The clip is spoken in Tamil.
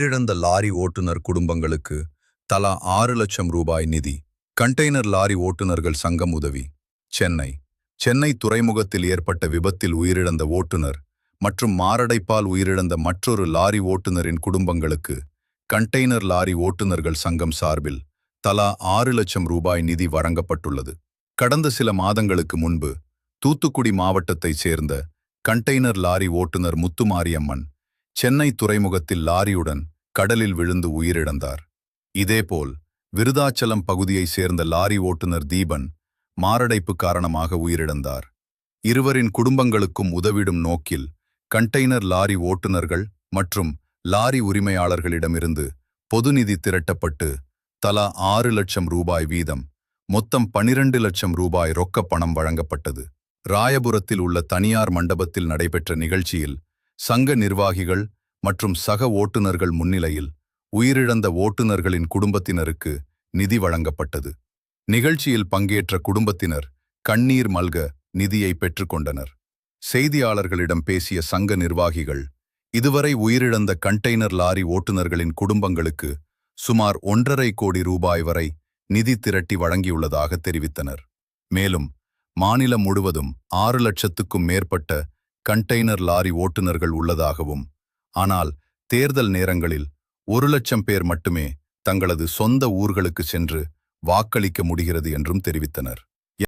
உயிரிழந்த லாரி ஓட்டுநர் குடும்பங்களுக்கு தலா 6 லட்சம் ரூபாய் நிதி. கண்டெய்னர் லாரி ஓட்டுநர்கள் சங்கம் உதவி. சென்னை சென்னை துறைமுகத்தில் ஏற்பட்ட விபத்தில் உயிரிழந்த ஓட்டுநர் மற்றும் மாரடைப்பால் உயிரிழந்த மற்றொரு லாரி ஓட்டுநரின் குடும்பங்களுக்கு கண்டெய்னர் லாரி ஓட்டுநர்கள் சங்கம் சார்பில் தலா 6 லட்சம் ரூபாய் நிதி வழங்கப்பட்டுள்ளது. கடந்த சில மாதங்களுக்கு முன்பு தூத்துக்குடி மாவட்டத்தைச் சேர்ந்த கண்டெய்னர் லாரி ஓட்டுநர் முத்துமாரியம்மன் சென்னை துறைமுகத்தில் லாரியுடன் கடலில் விழுந்து உயிரிழந்தார். இதேபோல் விருதாச்சலம் பகுதியைச் சேர்ந்த லாரி ஓட்டுநர் தீபன் மாரடைப்பு காரணமாக உயிரிழந்தார். இருவரின் குடும்பங்களுக்கும் உதவிடும் நோக்கில் கண்டெய்னர் லாரி ஓட்டுநர்கள் மற்றும் லாரி உரிமையாளர்களிடமிருந்து பொதுநிதி திரட்டப்பட்டு தலா 6 லட்சம் ரூபாய் வீதம் மொத்தம் 12 லட்சம் ரூபாய் ரொக்கப் பணம் வழங்கப்பட்டது. ராயபுரத்தில் உள்ள தனியார் மண்டபத்தில் நடைபெற்ற நிகழ்ச்சியில் சங்க நிர்வாகிகள் மற்றும் சக ஓட்டுநர்கள் முன்னிலையில் உயிரிழந்த ஓட்டுநர்களின் குடும்பத்தினருக்கு நிதி வழங்கப்பட்டது. நிகழ்ச்சியில் பங்கேற்ற குடும்பத்தினர் கண்ணீர் மல்க நிதியை பெற்றுக்கொண்டனர். செய்தியாளர்களிடம் பேசிய சங்க நிர்வாகிகள் இதுவரை உயிரிழந்த கண்டெய்னர் லாரி ஓட்டுநர்களின் குடும்பங்களுக்கு சுமார் 1.5 கோடி ரூபாய் வரை நிதி திரட்டி வழங்கியுள்ளதாக தெரிவித்தனர். மேலும் மாநிலம் முழுவதும் 6 லட்சத்துக்கும் மேற்பட்ட கண்டெய்னர் லாரி ஓட்டுநர்கள் உள்ளதாகவும், ஆனால் தேர்தல் நேரங்களில் 1 லட்சம் பேர் மட்டுமே தங்களது சொந்த ஊர்களுக்கு சென்று வாக்களிக்க முடிகிறது என்றும் தெரிவித்தனர்.